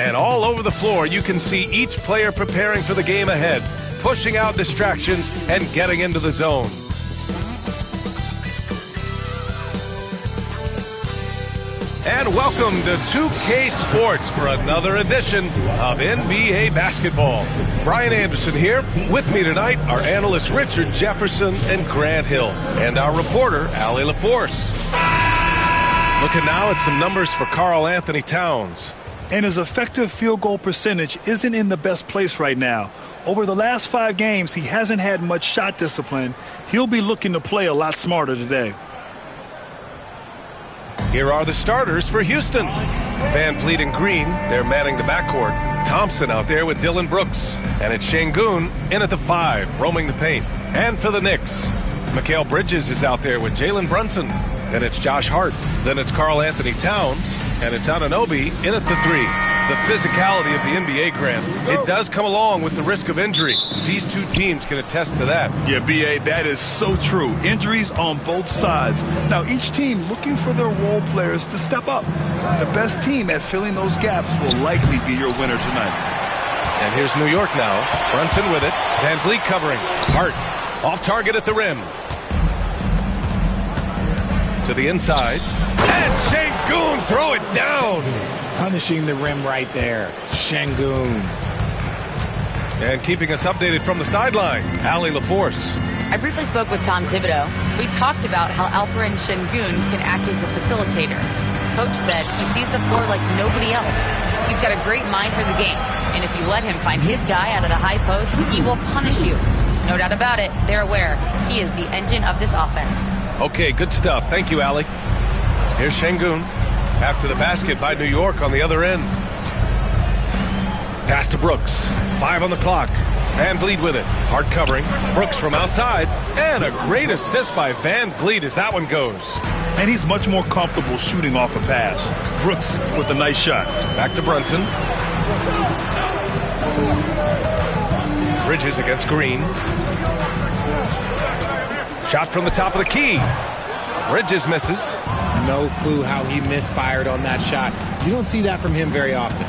And all over the floor, you can see each player preparing for the game ahead, pushing out distractions and getting into the zone. And welcome to 2K Sports for another edition of NBA basketball. Brian Anderson here. With me tonight are analysts Richard Jefferson and Grant Hill, and our reporter, Allie LaForce. Looking now at some numbers for Karl Anthony Towns. And his effective field goal percentage isn't in the best place right now. Over the last 5 games, he hasn't had much shot discipline. He'll be looking to play a lot smarter today. Here are the starters for Houston. Van Vliet and Green, they're manning the backcourt. Thompson out there with Dillon Brooks. And it's Şengün in at the 5, roaming the paint. And for the Knicks, Mikal Bridges is out there with Jalen Brunson. Then it's Josh Hart. Then it's Karl Anthony Towns. And it's Anunoby in at the 3. The physicality of the NBA, Grant, it does come along with the risk of injury. These two teams can attest to that. Yeah, B.A., that is so true. Injuries on both sides. Now, each team looking for their role players to step up. The best team at filling those gaps will likely be your winner tonight. And here's New York now. Brunson with it. Van Vliet covering. Hart off target at the rim. To the inside. And Şengün throw it down. Punishing the rim right there. Şengün. And keeping us updated from the sideline, Allie LaForce. I briefly spoke with Tom Thibodeau. We talked about how Alperen Şengün can act as a facilitator. Coach said he sees the floor like nobody else. He's got a great mind for the game. And if you let him find his guy out of the high post, he will punish you. No doubt about it, they're aware. He is the engine of this offense. Okay, good stuff. Thank you, Allie. Here's Şengün. After the basket by New York on the other end. Pass to Brooks. 5 on the clock. Van Vliet with it. Hard covering. Brooks from outside. And a great assist by Van Vliet as that one goes. And he's much more comfortable shooting off a pass. Brooks with a nice shot. Back to Brunson. Bridges against Green. Shot from the top of the key. Bridges misses. No clue how he misfired on that shot. You don't see that from him very often.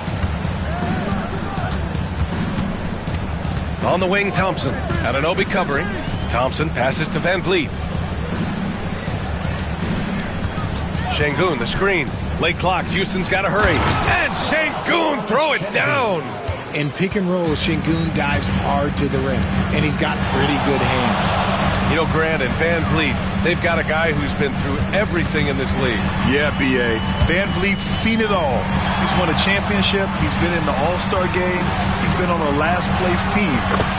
On the wing, Thompson. Anunoby covering. Thompson passes to Van Vliet. Şengün, the screen. Late clock. Houston's got to hurry. And Şengün throw it down. In pick and roll, Şengün dives hard to the rim, and he's got pretty good hands. You know, Grant and Van Vliet, they've got a guy who's been through everything in this league. Yeah, B.A. Van Vliet's seen it all. He's won a championship. He's been in the All-Star game. He's been on a last-place team.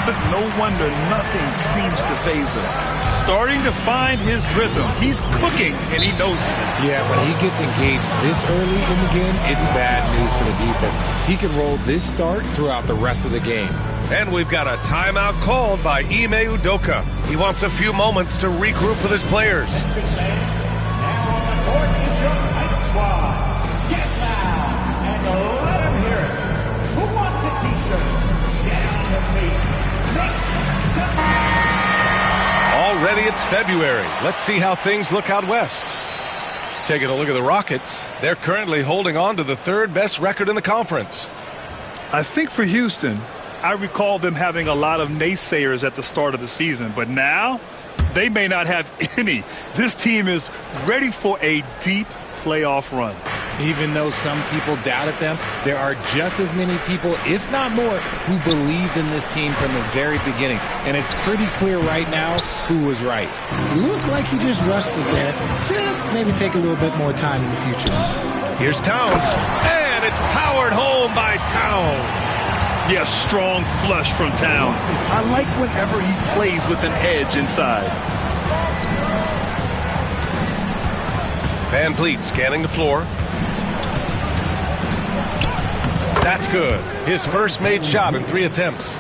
But no wonder nothing seems to faze him. Starting to find his rhythm. He's cooking, and he knows it. Yeah, when he gets engaged this early in the game, it's bad news for the defense. He can roll this start throughout the rest of the game. And we've got a timeout called by Ime Udoka. He wants a few moments to regroup with his players. Already it's February. Let's see how things look out west. Taking a look at the Rockets, they're currently holding on to the 3rd best record in the conference. I think for Houston, I recall them having a lot of naysayers at the start of the season, but now they may not have any. This team is ready for a deep playoff run. Even though some people doubted them, there are just as many people, if not more, who believed in this team from the very beginning. And it's pretty clear right now who was right. Looked like he just rushed it there. Just maybe take a little bit more time in the future. Here's Towns, and it's powered home by Towns. Yes, strong flush from Towns. I like whenever he plays with an edge inside. Van Vliet scanning the floor. That's good. His first made shot in 3 attempts.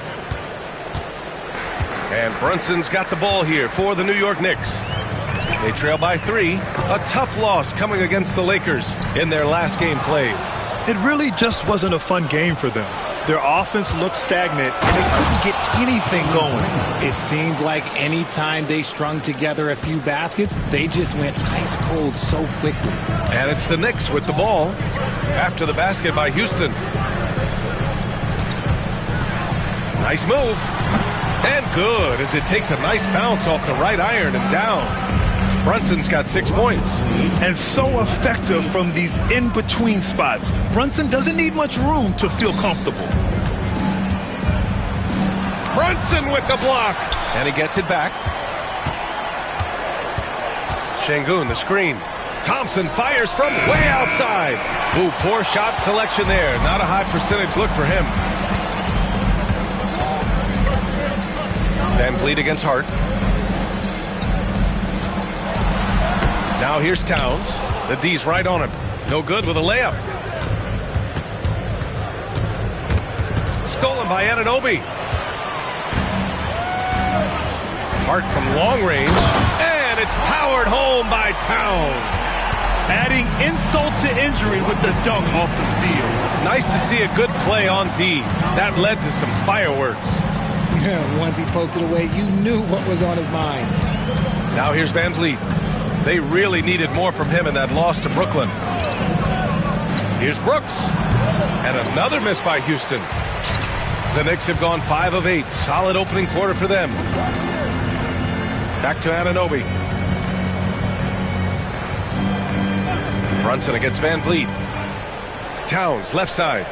And Brunson's got the ball here for the New York Knicks. They trail by 3. A tough loss coming against the Lakers in their last game played. It really just wasn't a fun game for them. Their offense looked stagnant, and they couldn't get anything going. It seemed like any time they strung together a few baskets, they just went ice cold so quickly. And it's the Knicks with the ball after the basket by Houston. Nice move. And good, as it takes a nice bounce off the right iron and down. Brunson's got 6 points. And so effective from these in-between spots. Brunson doesn't need much room to feel comfortable. Brunson with the block. And he gets it back. Şengün, the screen. Thompson fires from way outside. Ooh, poor shot selection there. Not a high percentage look for him. Van Vliet against Hart. Now here's Towns. The D's right on him. No good with a layup. Stolen by Anunoby. Hart from long range. And it's powered home by Towns. Adding insult to injury with the dunk off the steal. Nice to see a good play on D. That led to some fireworks. Yeah, once he poked it away, you knew what was on his mind. Now here's Van Vliet. They really needed more from him in that loss to Brooklyn. Here's Brooks. And another miss by Houston. The Knicks have gone 5 of 8. Solid opening quarter for them. Back to Anunoby. Brunson against Van Vliet. Towns, left side.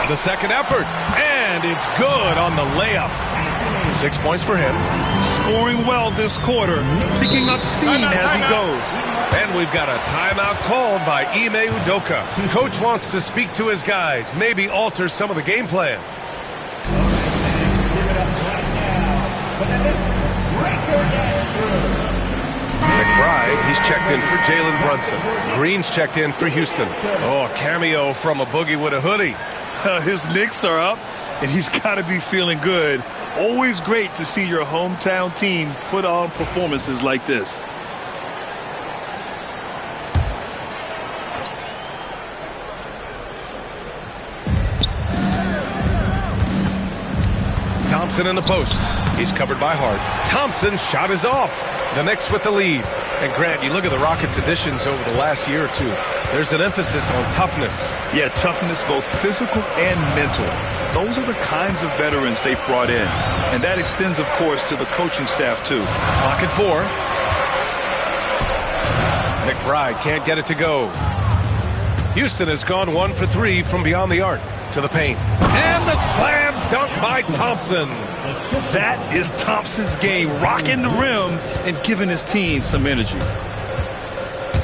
The second effort. And it's good on the layup. 6 points for him. Scoring well this quarter. Picking up steam as he goes. And we've got a timeout called by Ime Udoka. Coach wants to speak to his guys. Maybe alter some of the game plan. McBride, he's checked in for Jalen Brunson. Green's checked in for Houston. Oh, a cameo from a boogie with a hoodie. His Knicks are up, and he's got to be feeling good. Always great to see your hometown team put on performances like this. Thompson in the post. He's covered by Hart. Thompson's shot is off. The Knicks with the lead. And Grant, you look at the Rockets' additions over the last year or two. There's an emphasis on toughness. Yeah, toughness, both physical and mental. Those are the kinds of veterans they've brought in. And that extends, of course, to the coaching staff, too. Pocket 4. McBride can't get it to go. Houston has gone 1 for 3 from beyond the arc to the paint. And the slam dunk by Thompson. That is Thompson's game, rocking the rim and giving his team some energy.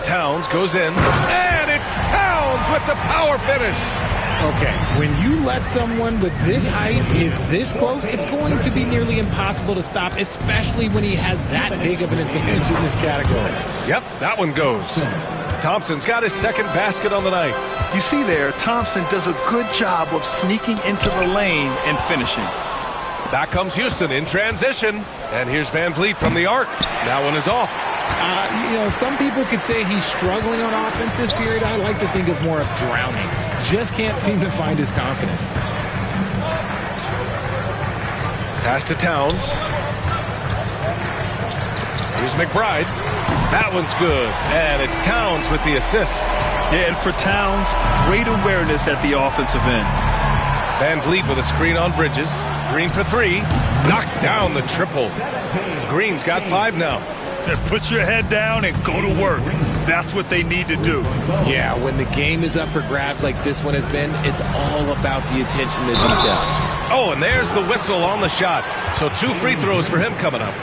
Towns goes in, and it's Towns with the power finish. Okay, when you let someone with this height get this close, it's going to be nearly impossible to stop, especially when he has that big of an advantage in this category. Yep, that one goes. Thompson's got his second basket on the night. You see there, Thompson does a good job of sneaking into the lane and finishing. Back comes Houston in transition. And here's Van Vliet from the arc. That one is off. You know, some people could say he's struggling on offense this period. I like to think of more of drowning. Just can't seem to find his confidence. Pass to Towns. Here's McBride. That one's good. And it's Towns with the assist. Yeah, and for Towns, great awareness at the offensive end. Van Vliet with a screen on Bridges. Green for 3. Knocks down the triple. Green's got 5 now. Put your head down and go to work. That's what they need to do. Yeah, when the game is up for grabs like this one has been, it's all about the attention to detail. Oh, and there's the whistle on the shot. So 2 free throws for him coming up.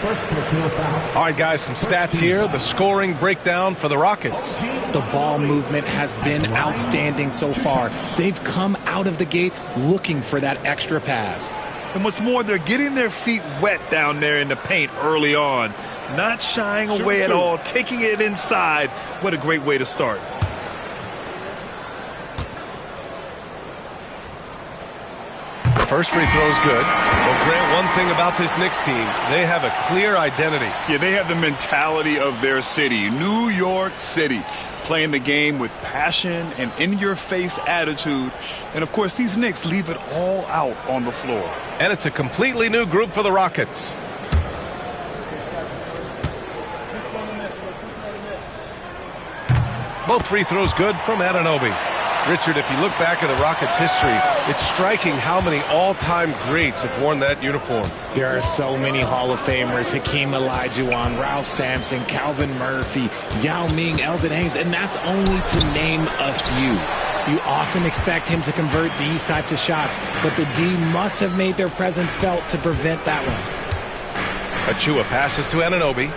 All right, guys, some stats here. The scoring breakdown for the Rockets. The ball movement has been outstanding so far. They've come out of the gate looking for that extra pass. And what's more, they're getting their feet wet down there in the paint early on. Not shying away at all, taking it inside. What a great way to start. First free throw is good. Well, Grant, one thing about this Knicks team, they have a clear identity. Yeah, they have the mentality of their city, New York City, playing the game with passion and in-your-face attitude. And, of course, these Knicks leave it all out on the floor. And it's a completely new group for the Rockets. Both free throws good from Anunoby. Richard, if you look back at the Rockets' history, it's striking how many all-time greats have worn that uniform. There are so many Hall of Famers: Hakeem Olajuwon, Ralph Sampson, Calvin Murphy, Yao Ming, Elvin Hayes, and that's only to name a few. You often expect him to convert these types of shots, but the D must have made their presence felt to prevent that one. Achua passes to Anunoby.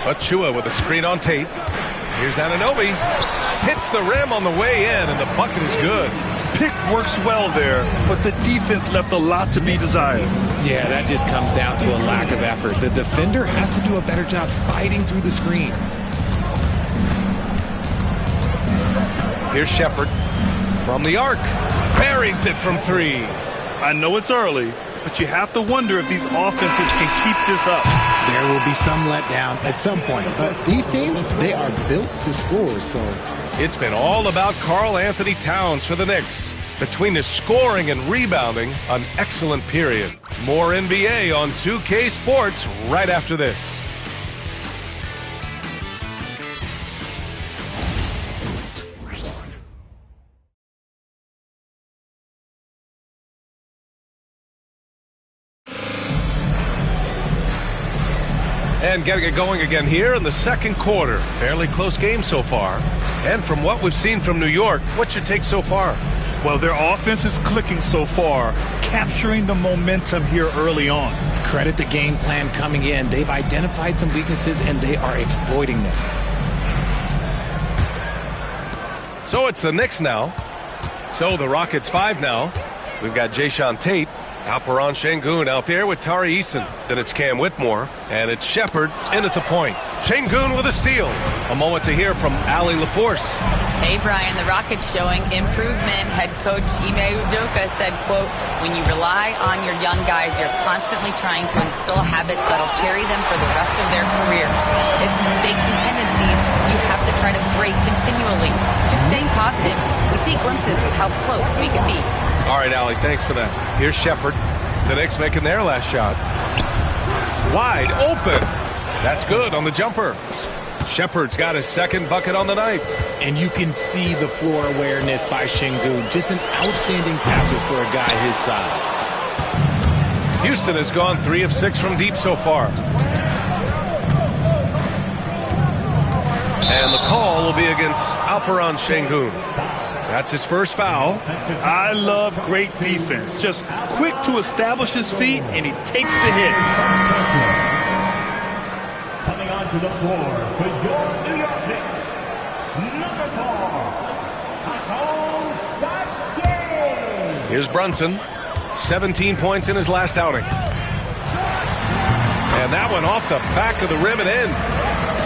Achua with a screen on Tate. Here's Anunoby. Hits the rim on the way in, and the bucket is good. Pick works well there, but the defense left a lot to be desired. Yeah, that just comes down to a lack of effort. The defender has to do a better job fighting through the screen. Here's Shepherd from the arc. Buries it from three. I know it's early, but you have to wonder if these offenses can keep this up. There will be some letdown at some point, but these teams, they are built to score, so... It's been all about Karl Anthony Towns for the Knicks. Between his scoring and rebounding, an excellent period. More NBA on 2K Sports right after this. And getting it going again here in the second quarter. Fairly close game so far. And from what we've seen from New York, what's your take so far? Well, their offense is clicking so far, capturing the momentum here early on. Credit the game plan coming in. They've identified some weaknesses, and they are exploiting them. So it's the Knicks now. So the Rockets 5 now. We've got Jayshawn Tate. Alperen Sengun out there with Tari Eason. Then it's Cam Whitmore, and it's Shepherd in at the point. Sengun with a steal. A moment to hear from Allie LaForce. Hey, Brian, the Rockets showing improvement. Head coach Ime Udoka said, quote, when you rely on your young guys, you're constantly trying to instill habits that'll carry them for the rest of their careers. It's mistakes and tendencies you have to try to break continually. Just staying positive. We see glimpses of how close we can be. All right, Allie, thanks for that. Here's Shepherd. The Knicks making their last shot. Wide open. That's good on the jumper. Shepherd's got his second bucket on the night. And you can see the floor awareness by Sengun. Just an outstanding passer for a guy his size. Houston has gone 3 of 6 from deep so far. And the call will be against Alperen Sengun. That's his first foul. I love great defense. Just quick to establish his feet, and he takes the hit. Coming onto the floor for your New York Knicks, number 4, Here's Brunson. 17 points in his last outing. And that one off the back of the rim and in.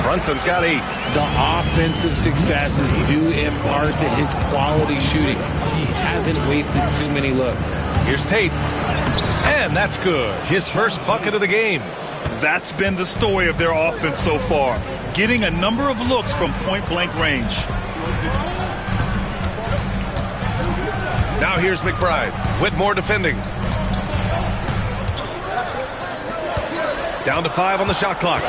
Brunson's got 8. The offensive success is due in part to his quality shooting. He hasn't wasted too many looks. Here's Tate. And that's good. His first bucket of the game. That's been the story of their offense so far, getting a number of looks from point-blank range. Now here's McBride. Whitmore defending. Down to 5 on the shot clock.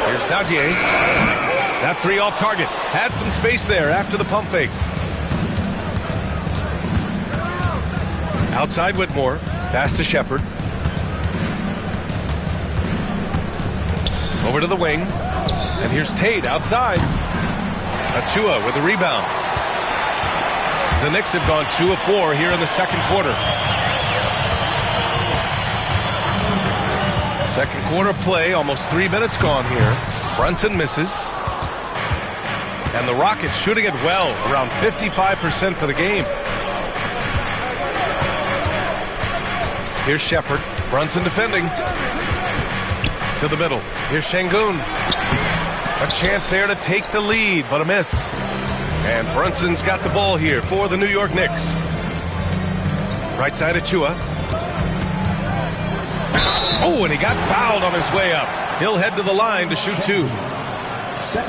Here's Dadier. That 3 off target. Had some space there after the pump fake. Outside Whitmore. Pass to Shepherd. Over to the wing. And here's Tate outside. Achua with the rebound. The Knicks have gone 2 of 4 here in the second quarter. Second quarter play, almost 3 minutes gone here. Brunson misses. And the Rockets shooting it well, around 55% for the game. Here's Shepherd. Brunson defending. To the middle. Here's Sengun. A chance there to take the lead, but a miss. And Brunson's got the ball here for the New York Knicks. Right side Achua. Oh, and he got fouled on his way up. He'll head to the line to shoot 2.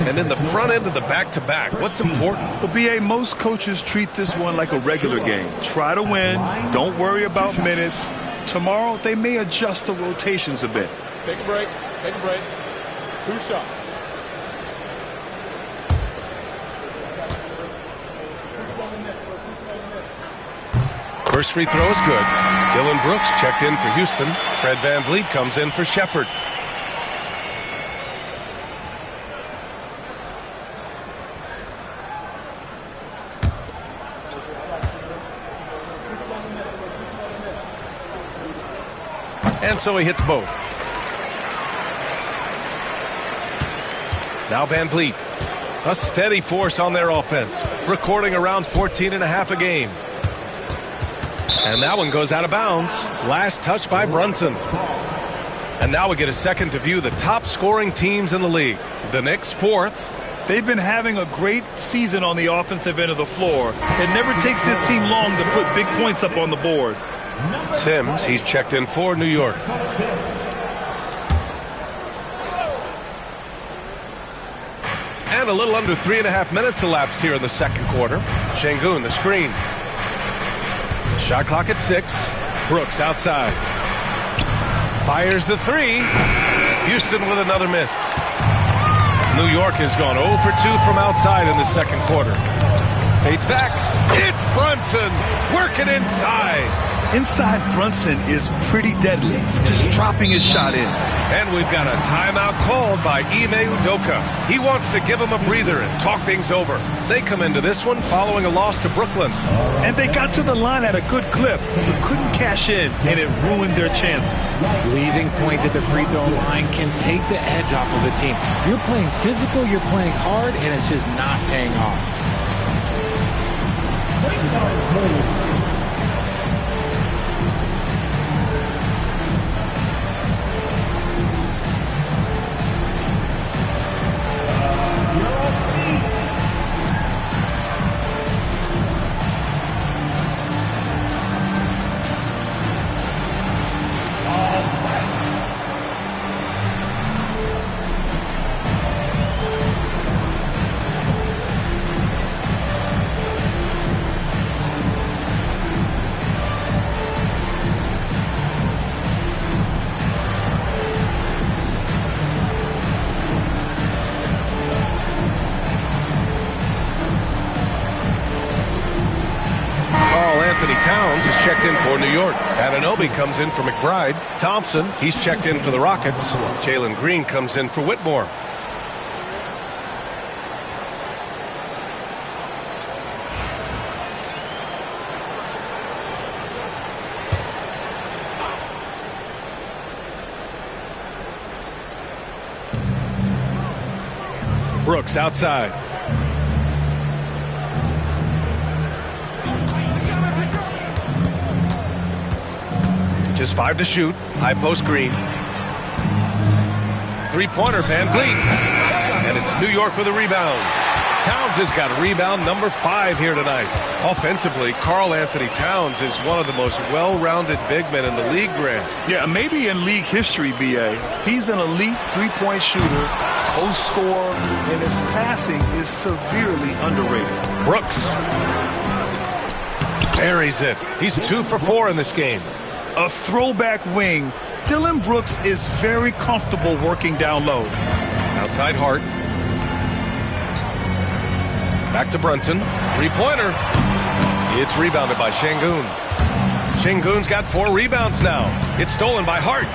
And then the front end of the back-to-back. What's important? Well, B.A., most coaches treat this one like a regular game. Try to win. Don't worry about minutes. Tomorrow, they may adjust the rotations a bit. Take a break. Take a break. 2 shots. First free throw is good. Dillon Brooks checked in for Houston. Fred VanVleet comes in for Shepherd. And so he hits both. Now VanVleet. A steady force on their offense, recording around 14.5 a game. And that one goes out of bounds. Last touch by Brunson. And now we get a second to view the top scoring teams in the league. The Knicks, 4th. They've been having a great season on the offensive end of the floor. It never takes this team long to put big points up on the board. Sims, he's checked in for New York. And a little under 3.5 minutes elapsed here in the second quarter. Şengün, the screen. Shot clock at 6. Brooks outside. Fires the 3. Houston with another miss. New York has gone 0 for 2 from outside in the second quarter. Fades back. It's Brunson working inside. Inside Brunson is pretty deadly, just dropping his shot in. And we've got a timeout called by Ime Udoka. He wants to give him a breather and talk things over. They come into this one following a loss to Brooklyn. And they got to the line at a good clip, but couldn't cash in, and it ruined their chances. Leaving points at the free throw line can take the edge off of a team. You're playing physical, you're playing hard, and it's just not paying off. Towns is checked in for New York. Anunoby comes in for McBride. Thompson, he's checked in for the Rockets. Jalen Green comes in for Whitmore. Brooks outside. Just 5 to shoot. High post Green. Three-pointer VanVleet. And it's New York with a rebound. Towns has got rebound number 5 here tonight. Offensively, Karl-Anthony Towns is one of the most well-rounded big men in the league, Grant. Yeah, maybe in league history, B.A. He's an elite three-point shooter, post scorer, and his passing is severely underrated. Brooks buries it. He's 2 for 4 in this game. A throwback wing. Dillon Brooks is very comfortable working down low. Outside Hart. Back to Brunson. Three-pointer. It's rebounded by Şengün. Şengün's got 4 rebounds now. It's stolen by Hart.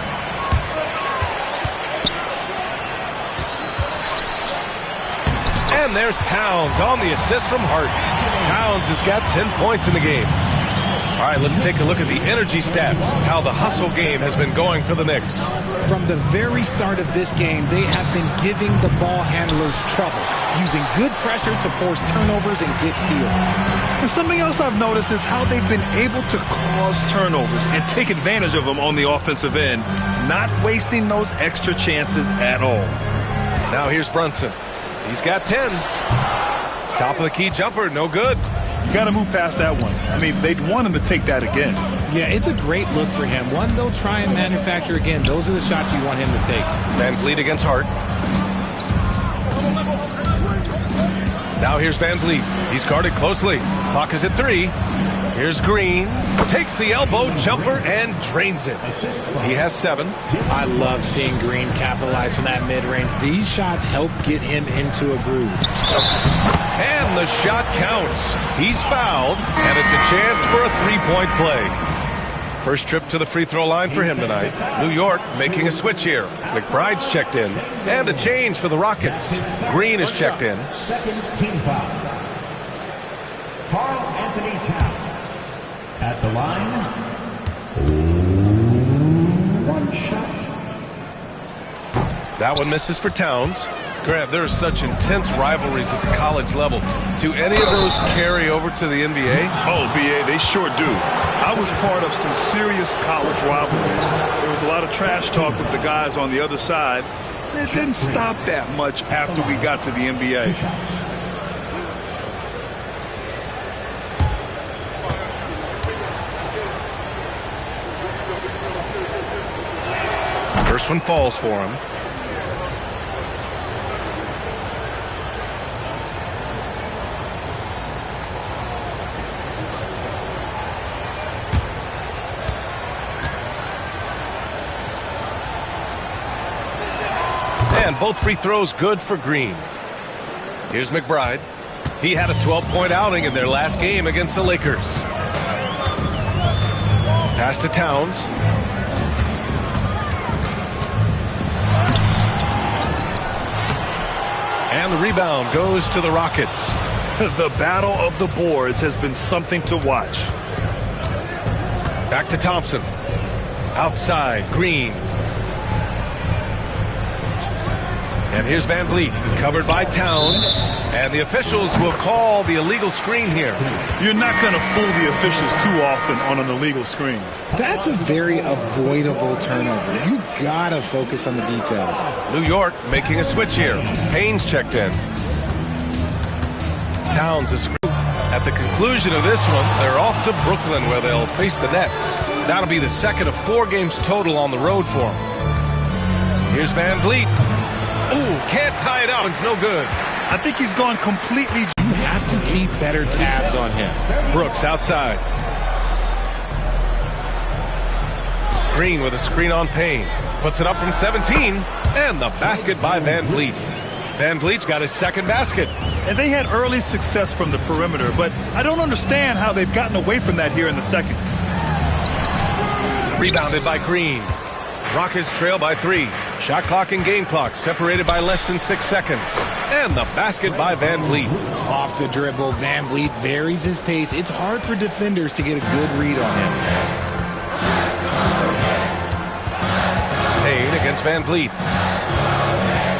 And there's Towns on the assist from Hart. Towns has got 10 points in the game. All right, let's take a look at the energy stats, how the hustle game has been going for the Knicks. From the very start of this game, they have been giving the ball handlers trouble, using good pressure to force turnovers and get steals. And something else I've noticed is how they've been able to cause turnovers and take advantage of them on the offensive end, not wasting those extra chances at all. Now here's Brunson. He's got 10. Top of the key jumper, no good. You got to move past that one. I mean, they'd want him to take that again. Yeah, it's a great look for him. One they'll try and manufacture again. Those are the shots you want him to take. VanVleet against Hart. Now here's VanVleet. He's guarded closely. Clock is at 3. Here's Green. Takes the elbow jumper and drains it. He has 7. I love seeing Green capitalize from that mid-range. These shots help get him into a groove. And the shot counts. He's fouled, and it's a chance for a 3-point play. First trip to the free throw line for him tonight. New York making a switch here. McBride's checked in. And a change for the Rockets. Green is checked in. Second team foul. Karl Anthony Towns at the line. 1 shot. That one misses for Towns. Grant, there are such intense rivalries at the college level. Do any of those carry over to the NBA? Oh, BA, they sure do. I was part of some serious college rivalries. There was a lot of trash talk with the guys on the other side. It didn't stop that much after we got to the NBA. First one falls for him. And both free throws good for Green. Here's McBride. He had a 12-point outing in their last game against the Lakers. Pass to Towns. And the rebound goes to the Rockets. The battle of the boards has been something to watch. Back to Thompson. Outside, Green. And here's Van Vliet, covered by Towns. And the officials will call the illegal screen here. You're not going to fool the officials too often on an illegal screen. That's a very avoidable turnover. You gotta focus on the details. New York making a switch here. Payne's checked in. Towns is screwed. At the conclusion of this one, they're off to Brooklyn where they'll face the Nets. That'll be the second of 4 games total on the road for them. Here's Van Vliet. Ooh, can't tie it up. It's no good. I think he's gone completely. You have to keep better tabs on him. Brooks outside. Green with a screen on Payne. Puts it up from 17. And the basket by Van Vliet. Van Vliet's got his second basket. And they had early success from the perimeter, but I don't understand how they've gotten away from that here in the second. Rebounded by Green. Rockets trail by 3. Shot clock and game clock separated by less than 6 seconds. And the basket by Van Vliet. Off the dribble, Van Vliet varies his pace. It's hard for defenders to get a good read on him. Payne against Van Vliet.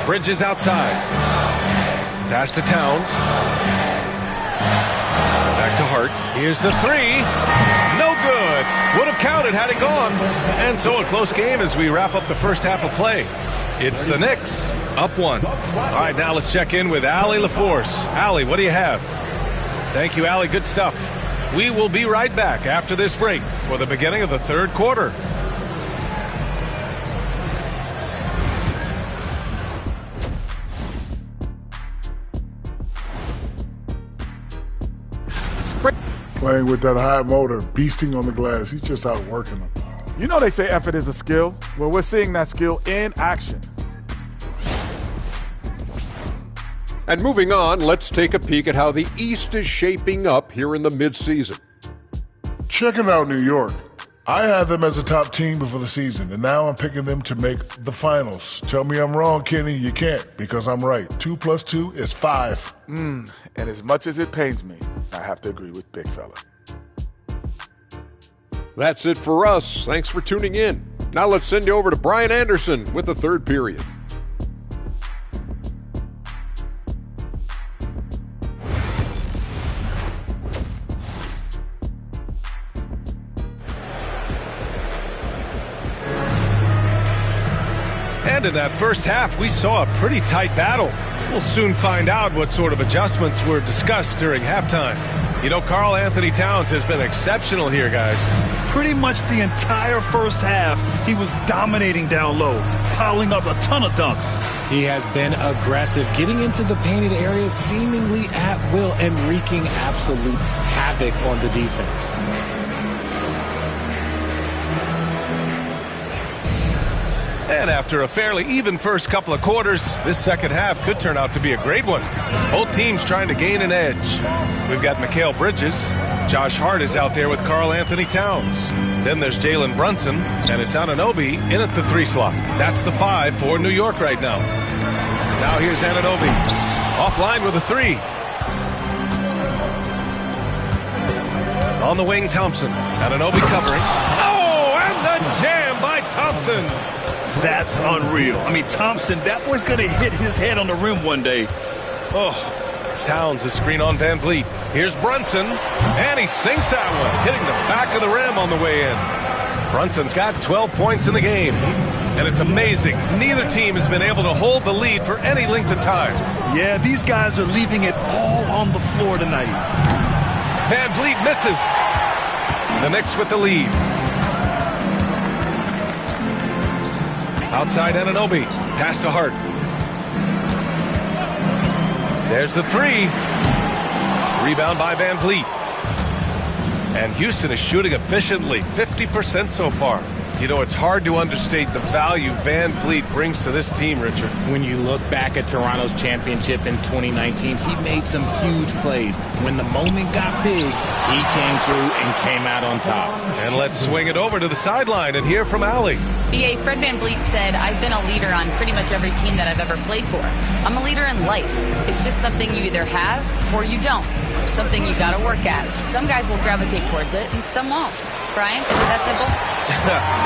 Bridges outside. Pass to Towns. Back to Hart. Here's the 3. No good. Would have counted had it gone. And so a close game as we wrap up the first half of play. It's the Knicks up 1. All right, now let's check in with Allie LaForce. Allie, what do you have? Thank you, Allie. Good stuff. We will be right back after this break for the beginning of the third quarter. Playing with that high motor, beasting on the glass. He's just outworking them. You know they say effort is a skill. Well, we're seeing that skill in action. And moving on, let's take a peek at how the East is shaping up here in the midseason. Checking out New York. I had them as a top team before the season, and now I'm picking them to make the finals. Tell me I'm wrong, Kenny. You can't, because I'm right. 2 + 2 is 5. And as much as it pains me, I have to agree with Big Fella. That's it for us. Thanks for tuning in. Now let's send you over to Brian Anderson with the third period. And in that first half, we saw a pretty tight battle. We'll soon find out what sort of adjustments were discussed during halftime. You know, Karl Anthony Towns has been exceptional here, guys. Pretty much the entire first half, he was dominating down low, piling up a ton of dunks. He has been aggressive, getting into the painted areas seemingly at will and wreaking absolute havoc on the defense. And after a fairly even first couple of quarters, this second half could turn out to be a great one, as both teams trying to gain an edge. We've got Mikal Bridges. Josh Hart is out there with Karl Anthony Towns. Then there's Jalen Brunson, and it's Anunoby in at the 3 slot. That's the 5 for New York right now. Now here's Anunoby. Offline with a 3. On the wing, Thompson. Anunoby covering. Oh, and the jam by Thompson. That's unreal. I mean, Thompson, that boy's going to hit his head on the rim one day. Oh. Towns a screen on Van Vliet. Here's Brunson, and he sinks that one, hitting the back of the rim on the way in. Brunson's got 12 points in the game, and it's amazing. Neither team has been able to hold the lead for any length of time. Yeah, these guys are leaving it all on the floor tonight. Van Vliet misses. The Knicks with the lead. Outside Anunoby, pass to Hart. There's the 3. Rebound by Van Vliet. And Houston is shooting efficiently, 50% so far. You know, it's hard to understate the value Van Vliet brings to this team, Richard. When you look back at Toronto's championship in 2019, he made some huge plays. When the moment got big, he came through and came out on top. And let's swing it over to the sideline and hear from Allie. BA, Fred Van Vliet said, I've been a leader on pretty much every team that I've ever played for. I'm a leader in life. It's just something you either have or you don't. Something you got to work at. Some guys will gravitate towards it and some won't. Brian, is it that simple?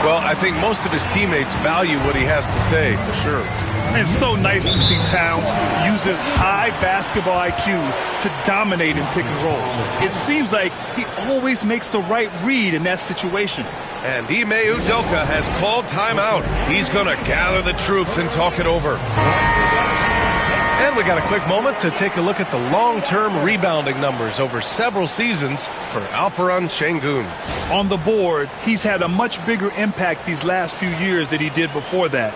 Well, I think most of his teammates value what he has to say, for sure. It's so nice to see Towns use his high basketball IQ to dominate in pick and roll. It seems like he always makes the right read in that situation. And Ime Udoka has called timeout. He's going to gather the troops and talk it over. And we got a quick moment to take a look at the long-term rebounding numbers over several seasons for Alperen Şengün. On the board, he's had a much bigger impact these last few years than he did before that.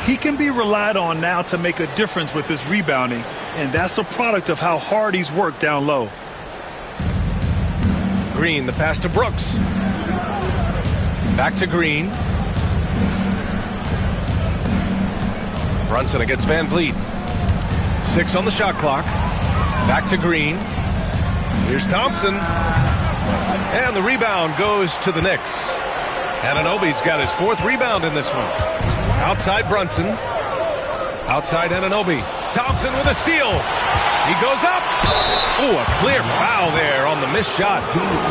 He can be relied on now to make a difference with his rebounding, and that's a product of how hard he's worked down low. Green, the pass to Brooks. Back to Green. Brunson against Van Vliet. 6 on the shot clock. Back to Green. Here's Thompson. And the rebound goes to the Knicks. Anunoby's got his 4th rebound in this one. Outside Brunson. Outside Anunoby. Thompson with a steal. He goes up. Ooh, a clear foul there on the missed shot.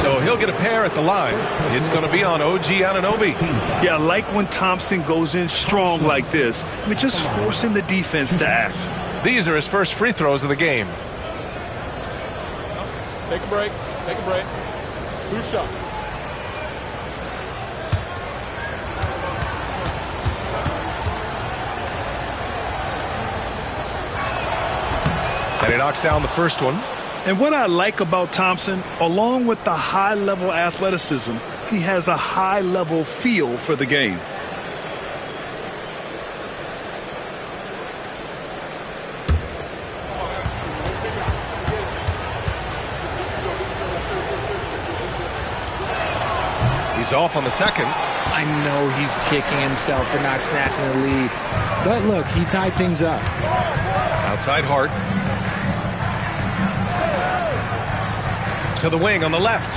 So he'll get a pair at the line. It's going to be on OG Anunoby. Yeah, I like when Thompson goes in strong like this. I mean, just forcing the defense to act. These are his first free throws of the game. Take a break. Take a break. 2 shots. And he knocks down the first one. And what I like about Thompson, along with the high-level athleticism, he has a high-level feel for the game. He's off on the second. I know he's kicking himself for not snatching the lead. But look, he tied things up. Outside Hart. To the wing on the left.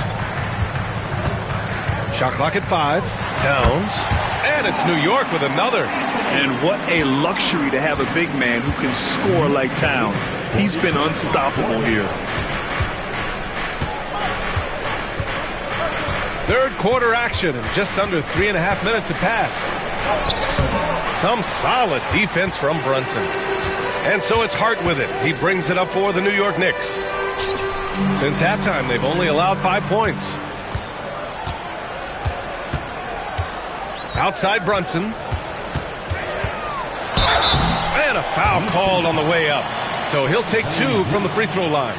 Shot clock at 5. Towns. And it's New York with another. And what a luxury to have a big man who can score like Towns. He's been unstoppable here. Third quarter action, and just under 3.5 minutes have passed. Some solid defense from Brunson. And so it's Hart with it. He brings it up for the New York Knicks. Since halftime, they've only allowed 5 points. Outside Brunson. And a foul called on the way up. So he'll take 2 from the free throw line.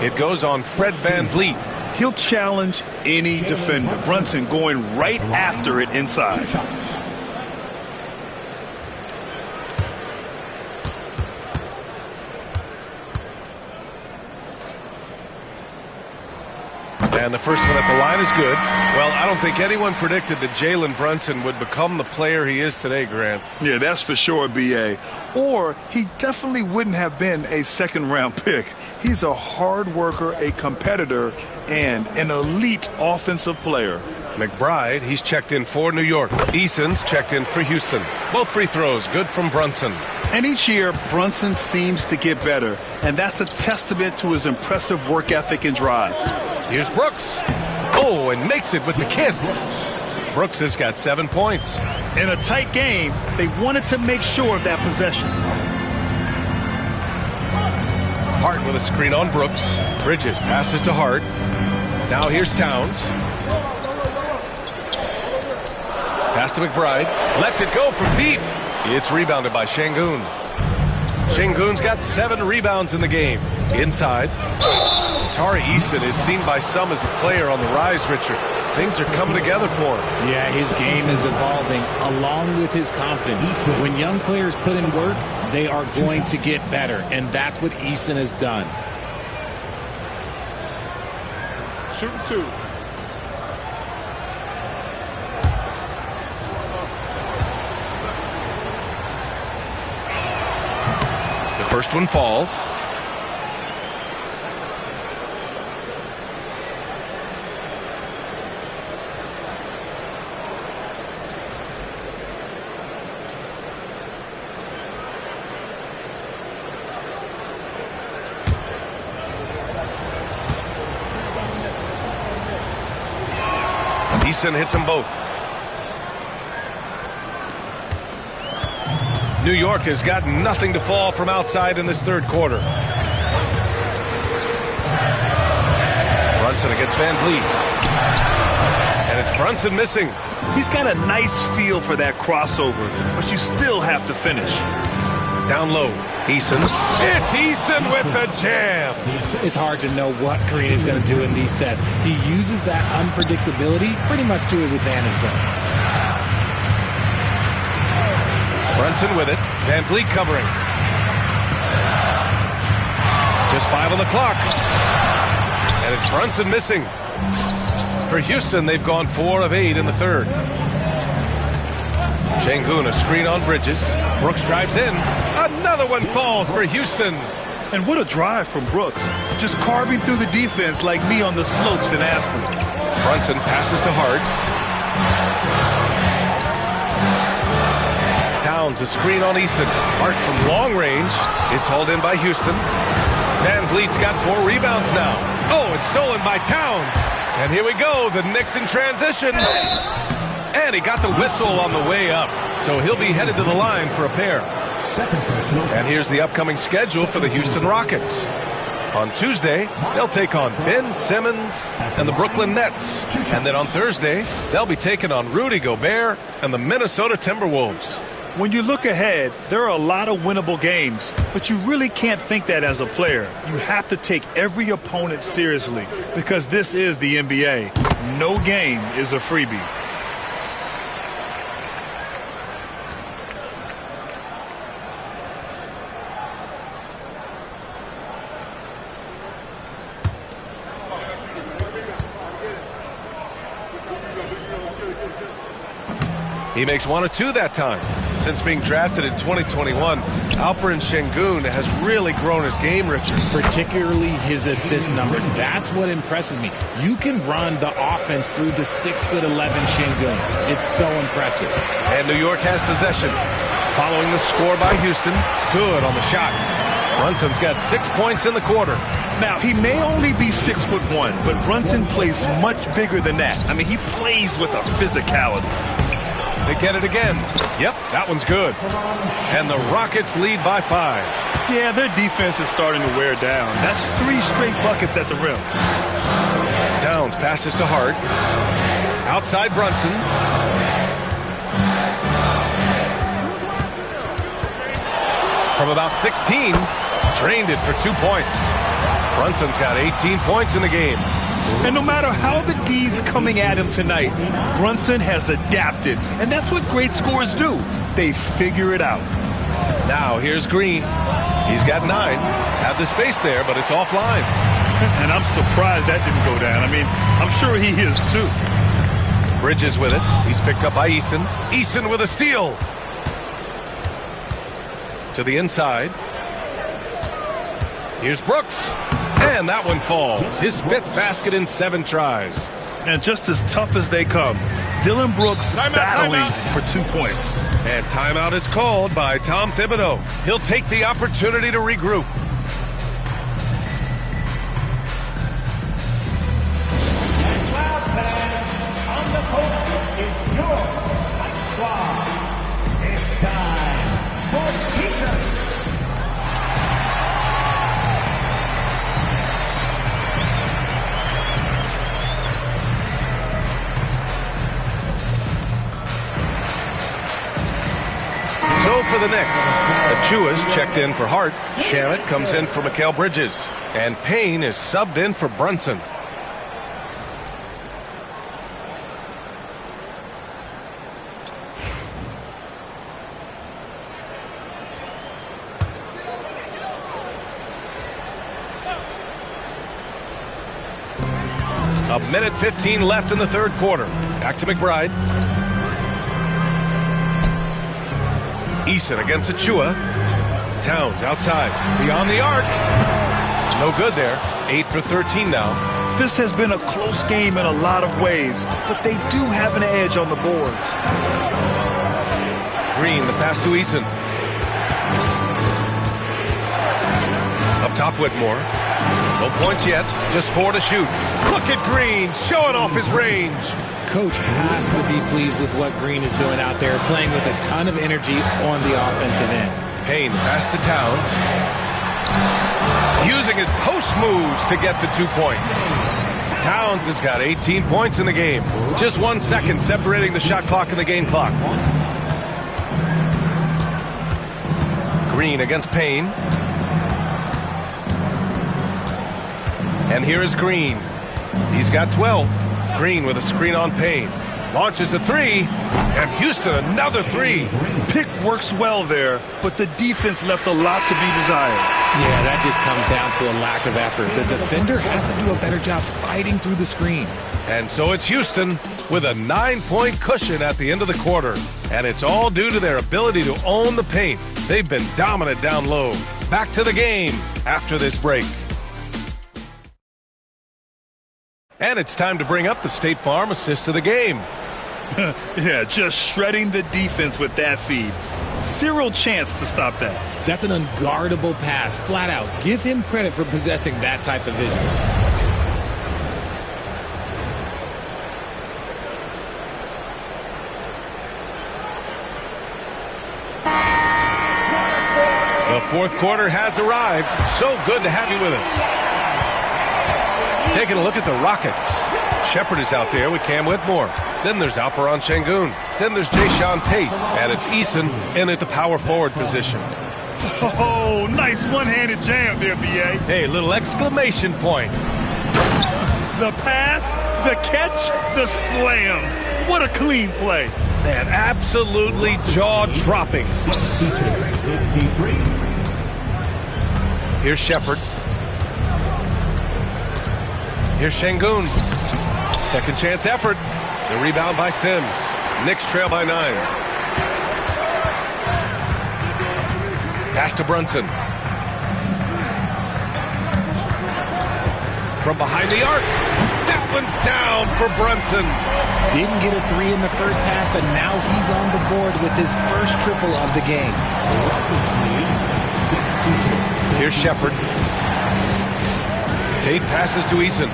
It goes on Fred VanVleet. He'll challenge any defender. Brunson going right after it inside. And the first one at the line is good. Well, I don't think anyone predicted that Jalen Brunson would become the player he is today, Grant. Yeah, that's for sure, B.A. Or he definitely wouldn't have been a second-round pick. He's a hard worker, a competitor, and an elite offensive player. McBride, he's checked in for New York. Eason's checked in for Houston. Both free throws good from Brunson. And each year, Brunson seems to get better, and that's a testament to his impressive work ethic and drive. Here's Brooks. Oh, and makes it with the kiss. Brooks has got 7 points. In a tight game, they wanted to make sure of that possession. Hart with a screen on Brooks. Bridges passes to Hart. Now here's Towns. Pass to McBride. Lets it go from deep. It's rebounded by Şengün. Şengün's got 7 rebounds in the game. Inside. Tari Eason is seen by some as a player on the rise, Richard. Things are coming together for him. Yeah, his game is evolving along with his confidence. When young players put in work, they are going to get better, and that's what Eason has done. Shooting 2. The first one falls. Eason hits them both. New York has got nothing to fall from outside in this third quarter. Brunson against VanVleet. And it's Brunson missing. He's got a nice feel for that crossover, but you still have to finish. Down low. Eason. It's Eason with the jam. It's hard to know what Green is going to do in these sets. He uses that unpredictability pretty much to his advantage, though. Brunson with it. VanVleet covering. Just 5 on the clock. And it's Brunson missing. For Houston, they've gone 4 of 8 in the third. Şengün, a screen on Bridges. Brooks drives in. Another one falls for Houston. And what a drive from Brooks. Just carving through the defense like me on the slopes in Aspen. Brunson passes to Hart. Towns, a screen on Eason. Hart from long range. It's hauled in by Houston. VanVleet's got 4 rebounds now. Oh, it's stolen by Towns. And here we go, the Knicks in transition. And he got the whistle on the way up. So he'll be headed to the line for a pair. And here's the upcoming schedule for the Houston Rockets. On Tuesday, they'll take on Ben Simmons and the Brooklyn Nets. And then on Thursday, they'll be taking on Rudy Gobert and the Minnesota Timberwolves. When you look ahead, there are a lot of winnable games, but you really can't think that as a player. You have to take every opponent seriously because this is the NBA. No game is a freebie. He makes 1 or 2 that time. Since being drafted in 2021, Alperen Şengün has really grown his game, Richard. Particularly his assist numbers. That's what impresses me. You can run the offense through the 6'11" Şengün. It's so impressive. And New York has possession. Following the score by Houston. Good on the shot. Brunson's got 6 points in the quarter. Now, he may only be 6'1", but Brunson plays much bigger than that. I mean, he plays with a physicality. They get it again. Yep, that one's good. And the Rockets lead by 5. Yeah, their defense is starting to wear down. That's 3 straight buckets at the rim. Towns passes to Hart. Outside Brunson. From about 16, drained it for 2 points. Brunson's got 18 points in the game. And no matter how the D's coming at him tonight, Brunson has adapted. And that's what great scorers do. They figure it out. Now here's Green. He's got 9. Had the space there, but it's offline. And I'm surprised that didn't go down. I mean, I'm sure he is too. Bridges with it. He's picked up by Eason. Eason with a steal. To the inside. Here's Brooks. And that one falls. His 5th basket in 7 tries. And just as tough as they come, Dillon Brooks battling for 2 points. And timeout is called by Tom Thibodeau. He'll take the opportunity to regroup. On the court is your squad. It's time for Keeper. So for the Knicks, Achua's checked in for Hart. Shamet comes in for Mikal Bridges. And Payne is subbed in for Brunson. A minute 15 left in the 3rd quarter. Back to McBride. Eason against Achua. Towns outside. Beyond the arc. No good there. 8 for 13 now. This has been a close game in a lot of ways, but they do have an edge on the boards. Green, the pass to Eason. Up top, Whitmore. No points yet. Just 4 to shoot. Look at Green showing off his range. Coach has to be pleased with what Green is doing out there, playing with a ton of energy on the offensive end. Payne pass to Towns. Using his post moves to get the 2 points. Towns has got 18 points in the game. Just 1 second separating the shot clock and the game clock. Green against Payne. And here is Green. He's got 12. Green with a screen on Payne. Launches a 3. And Houston another 3. Pick works well there, but the defense left a lot to be desired. Yeah, that just comes down to a lack of effort. The defender has to do a better job fighting through the screen. And so it's Houston with a 9-point cushion at the end of the quarter. And it's all due to their ability to own the paint. They've been dominant down low. Back to the game after this break. And it's time to bring up the State Farm assist of the game. Yeah, just shredding the defense with that feed. Zero chance to stop that. That's an unguardable pass, flat out. Give him credit for possessing that type of vision. The 4th quarter has arrived. So good to have you with us. Taking a look at the Rockets. Shepard is out there with Cam Whitmore. Then there's Alperon Şengün. Then there's Jayshawn Tate. And it's Eason in at the power forward position. Oh, nice one-handed jam there, B.A. Hey, little exclamation point. The pass, the catch, the slam. What a clean play. Man, absolutely jaw-dropping. Here's Shepard. Here's Şengün. Second chance effort. The rebound by Sims. Knicks trail by 9. Pass to Brunson. From behind the arc. That one's down for Brunson. Didn't get a 3 in the first half, but now he's on the board with his first triple of the game. Here's Shepard. Tate passes to Eason.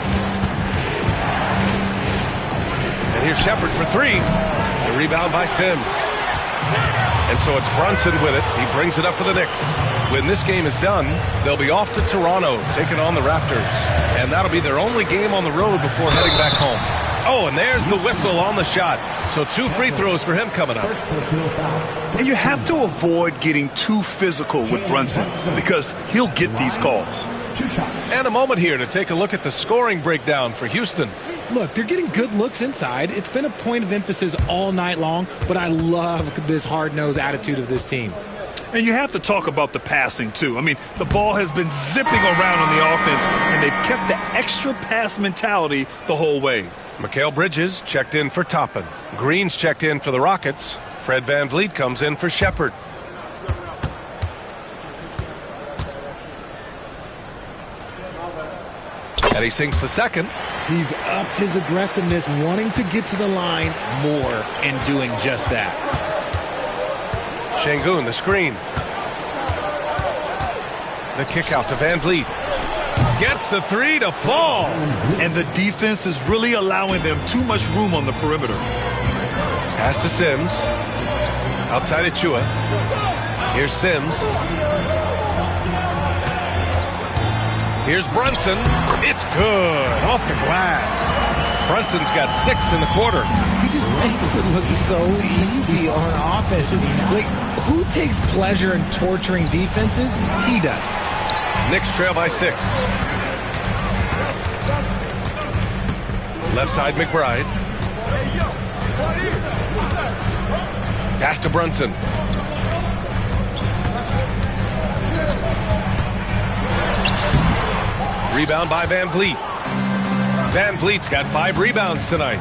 And here's Shepard for 3. The rebound by Sims. And so it's Brunson with it. He brings it up for the Knicks. When this game is done, they'll be off to Toronto, taking on the Raptors. And that'll be their only game on the road before heading back home. Oh, and there's the whistle on the shot. So 2 free throws for him coming up. And you have to avoid getting too physical with Brunson because he'll get these calls. And a moment here to take a look at the scoring breakdown for Houston. Look, they're getting good looks inside. It's been a point of emphasis all night long, but I love this hard-nosed attitude of this team. And you have to talk about the passing, too. I mean, the ball has been zipping around on the offense, and they've kept the extra pass mentality the whole way. Mikal Bridges checked in for Toppin. Green's checked in for the Rockets. Fred VanVleet comes in for Shepard. And he sinks the second. He's upped his aggressiveness, wanting to get to the line more and doing just that. Şengün, the screen. The kick out to VanVleet. Gets the 3 to fall. And the defense is really allowing them too much room on the perimeter. Pass to Sims. Outside Achua. Here's Sims. Here's Brunson. It's good. Off the glass. Brunson's got 6 in the quarter. He just makes it look so easy on offense. Like, who takes pleasure in torturing defenses? He does. Knicks trail by 6. Left side McBride. Pass to Brunson. Rebound by VanVleet. VanVleet's got 5 rebounds tonight.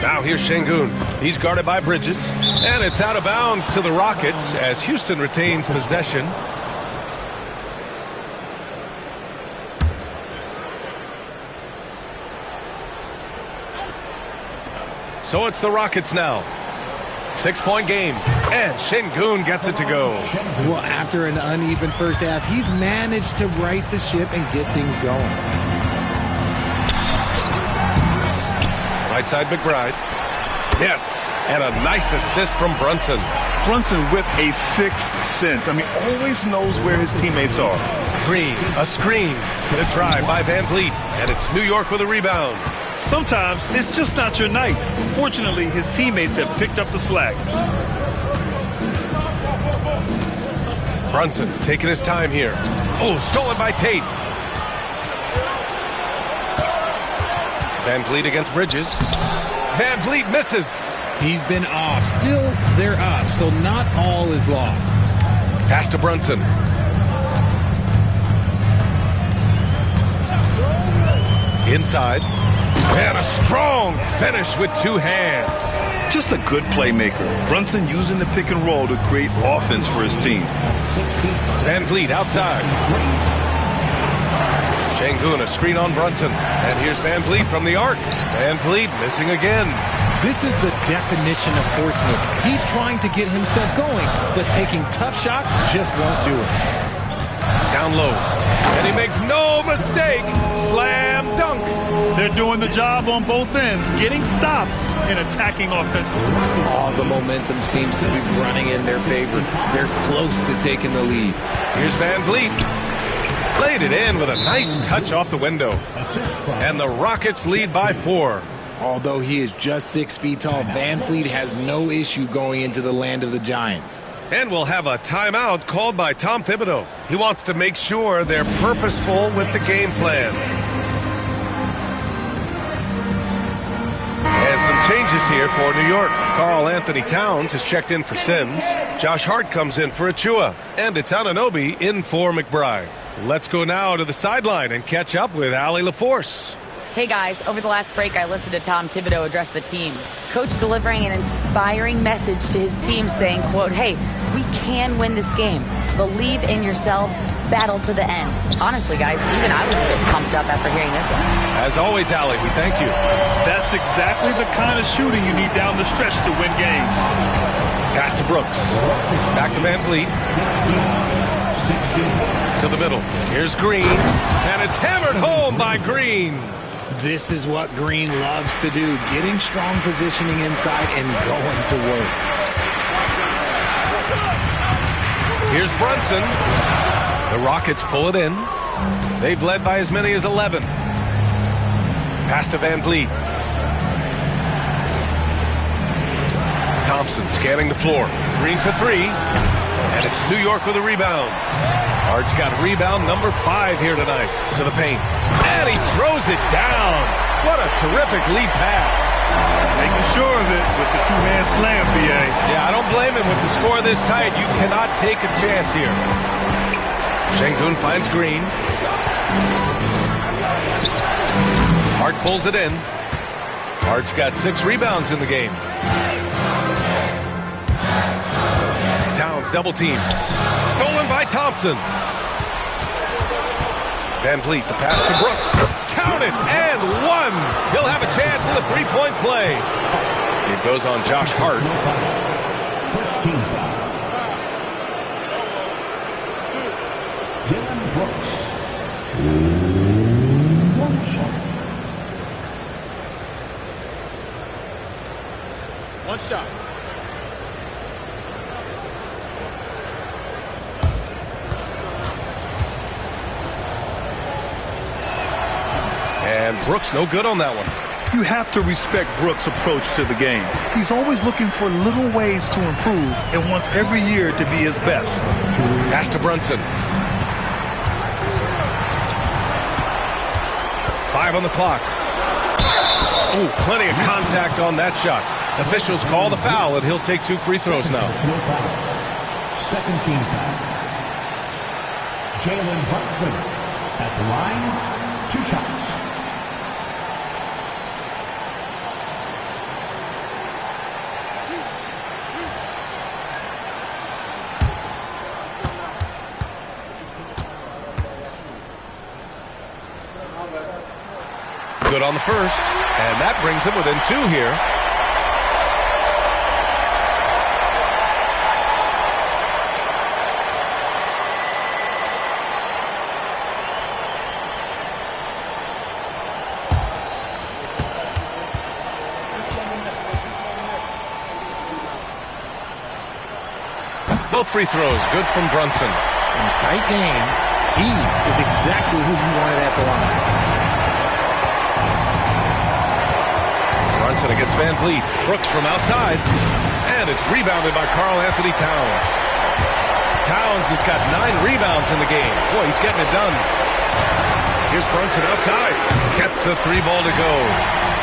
Now here's Şengün. He's guarded by Bridges. And it's out of bounds to the Rockets as Houston retains possession. So it's the Rockets now. 6-point game. And Şengün gets it to go. Well, after an uneven first half, he's managed to right the ship and get things going. Right side McBride. Yes, and a nice assist from Brunson. Brunson with a 6th sense. I mean, always knows where his teammates are. Green, a screen. The drive by VanVleet. And it's New York with a rebound. Sometimes it's just not your night. Fortunately, his teammates have picked up the slack. Brunson taking his time here. Oh, stolen by Tate. VanVleet against Bridges. VanVleet misses. He's been off. Still, they're up, so not all is lost. Pass to Brunson. Inside. And a strong finish with 2 hands. Just a good playmaker. Brunson using the pick and roll to create offense for his team. VanVleet outside. Şengün, a screen on Brunson. And here's VanVleet from the arc. VanVleet missing again. This is the definition of forcing it. He's trying to get himself going, but taking tough shots just won't do it. Down low. And he makes no mistake. Slam dunk. They're doing the job on both ends, getting stops and attacking offensively. Oh, the momentum seems to be running in their favor. They're close to taking the lead. Here's VanVleet. Laid it in with a nice touch off the window. And the Rockets lead by 4. Although he is just 6 feet tall, VanVleet has no issue going into the land of the Giants. And we'll have a timeout called by Tom Thibodeau. He wants to make sure they're purposeful with the game plan. And some changes here for New York. Karl Anthony Towns has checked in for Sims. Josh Hart comes in for Achua. And it's Anunoby in for McBride. Let's go now to the sideline and catch up with Allie LaForce. Hey guys, over the last break I listened to Tom Thibodeau address the team. Coach delivering an inspiring message to his team saying, quote, hey, we can win this game. Believe in yourselves, battle to the end. Honestly guys, even I was a bit pumped up after hearing this one. As always, Allie, we thank you. That's exactly the kind of shooting you need down the stretch to win games. Pass to Brooks. Back to VanVleet. To the middle. Here's Green. And it's hammered home by Green. This is what Green loves to do, getting strong positioning inside and going to work. Here's Brunson. The Rockets pull it in. They've led by as many as 11. Pass to Van Vliet. Thompson scanning the floor. Green for three. And it's New York with a rebound. Hart's got rebound number 5 here tonight to the paint. And he throws it down. What a terrific lead pass. Making sure of it with the two-hand slam, B.A. Yeah, I don't blame him with the score this tight. You cannot take a chance here. Şengün finds Green. Hart pulls it in. Hart's got 6 rebounds in the game. Towns double team. Stolen by Thompson. Van Vliet, the pass to Brooks. Counted and one. He'll have a chance in the three-point play. It goes on Josh Hart. First team foul. Dylan Brooks. One shot. One shot. And Brooks no good on that one. You have to respect Brooks' approach to the game. He's always looking for little ways to improve and wants every year to be his best. Pass to Brunson. 5 on the clock. Oh, plenty of contact on that shot. Officials call the foul, and he'll take 2 free throws now. Second team foul. Jalen Brunson at the line, 2 shots. Good on the first, and that brings him within 2 here. Both free throws, good from Brunson. In a tight game, he is exactly who he wanted at the line. Brunson against Van Vliet. Brooks from outside. And it's rebounded by Karl Anthony Towns. Towns has got 9 rebounds in the game. Boy, he's getting it done. Here's Brunson outside. Gets the 3 ball to go.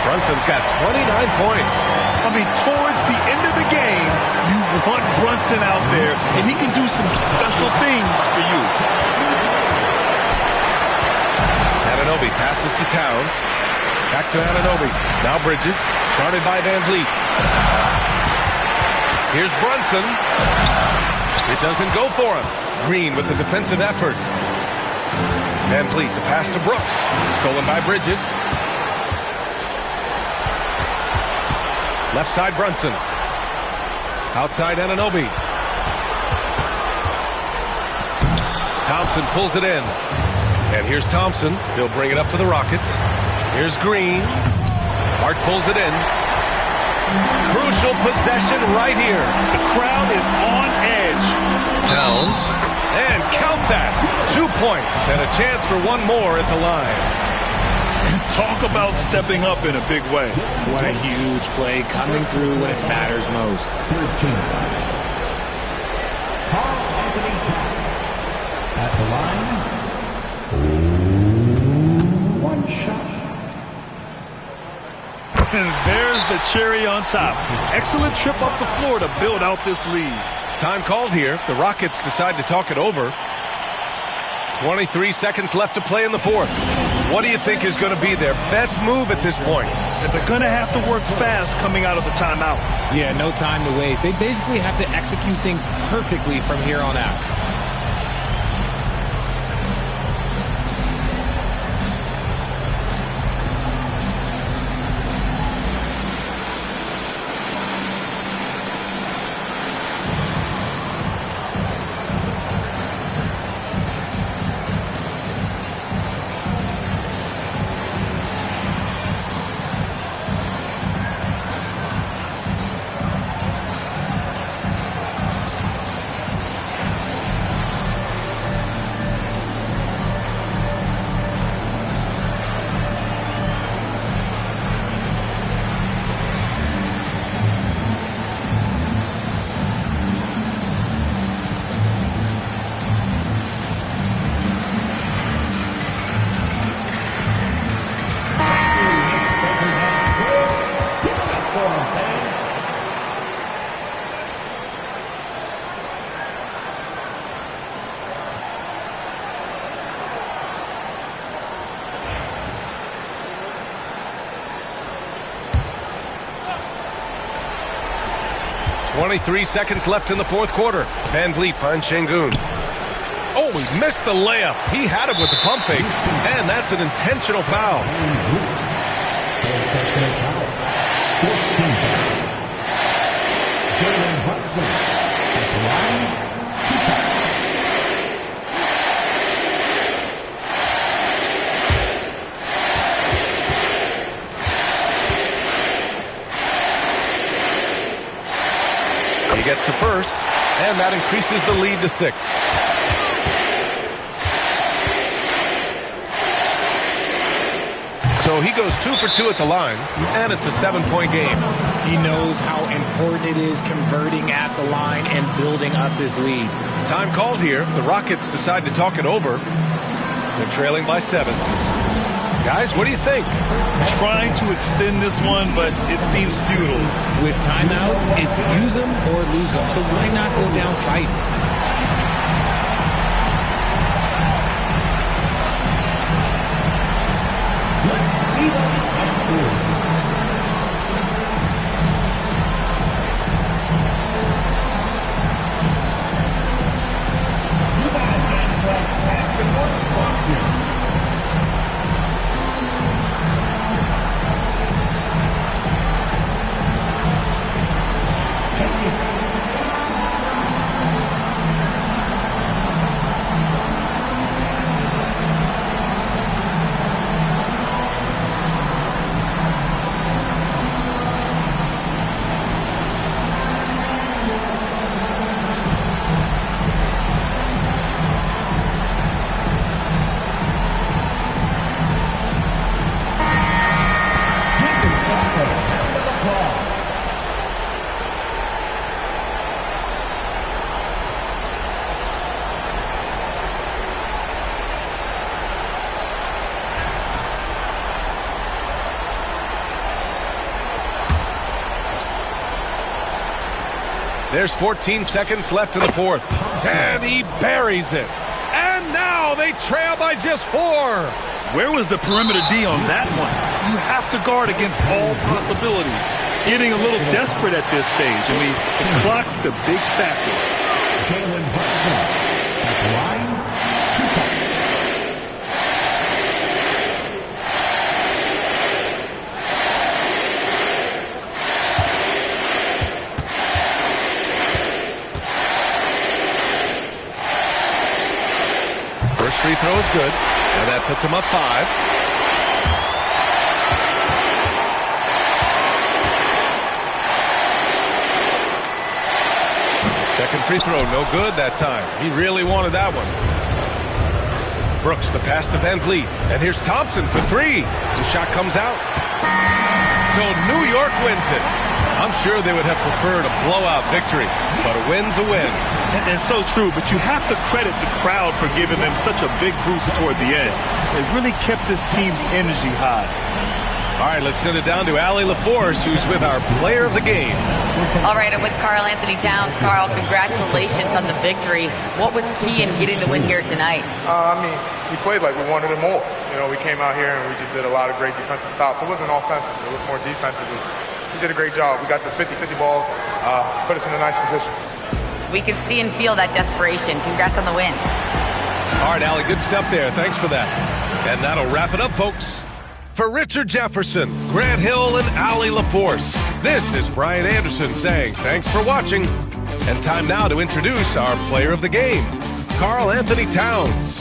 Brunson's got 29 points. I mean, towards the end of the game, you want Brunson out there, and he can do some special things for you. Anunoby passes to Towns. Back to Anunoby. Now Bridges. Guarded by Van Vliet. Here's Brunson. It doesn't go for him. Green with the defensive effort. Van Vliet, the pass to Brooks. Stolen by Bridges. Left side Brunson. Outside Anunoby. Thompson pulls it in. And here's Thompson. He'll bring it up for the Rockets. Here's Green. Hart pulls it in. Crucial possession right here. The crowd is on edge. Towns. And count that. 2 points and a chance for one more at the line. Talk about stepping up in a big way. What a huge play coming through when it matters most. Third team foul. Karl Anthony Towns at the line. One shot. And there's the cherry on top. Excellent trip up the floor to build out this lead. Time called here. The Rockets decide to talk it over. 23 seconds left to play in the fourth. What do you think is going to be their best move at this point? They're going to have to work fast coming out of the timeout. Yeah, no time to waste. They basically have to execute things perfectly from here on out. 23 seconds left in the fourth quarter. Van Vliet finds Şengün. Oh, he missed the layup. He had it with the pump fake, and that's an intentional foul. He gets the first, and that increases the lead to 6. So he goes 2 for 2 at the line, and it's a 7-point game. He knows how important it is converting at the line and building up his lead. Time called here. The Rockets decide to talk it over. They're trailing by 7. Guys, what do you think? Trying to extend this one, but it seems futile. With timeouts, it's use them or lose them. So why not go down fighting? There's 14 seconds left in the fourth. And he buries it. And now they trail by just 4. Where was the perimeter D on that one? You have to guard against all possibilities. Getting a little desperate at this stage. I mean, the clock's the big factor. Jalen Hudson at the line, 2 shots. First free throw is good, and that puts him up 5. Second free throw, no good that time. He really wanted that one. Brooks, the pass to Van Vliet, and here's Thompson for 3. The shot comes out. So New York wins it. I'm sure they would have preferred a blowout victory, but a win's a win. And so true, but you have to credit the crowd for giving them such a big boost toward the end. It really kept this team's energy high. All right, let's send it down to Allie LaForce, who's with our player of the game. All right, I'm with Karl Anthony Towns. Karl, congratulations on the victory. What was key in getting the win here tonight? We played like we wanted it more. You know, we came out here and we just did a lot of great defensive stops. It wasn't offensive. It was more defensively. We did a great job. We got those 50-50 balls, put us in a nice position. We can see and feel that desperation. Congrats on the win. All right, Allie, good stuff there. Thanks for that. And that'll wrap it up, folks. For Richard Jefferson, Grant Hill, and Allie LaForce, this is Brian Anderson saying thanks for watching. And time now to introduce our player of the game, Karl Anthony Towns.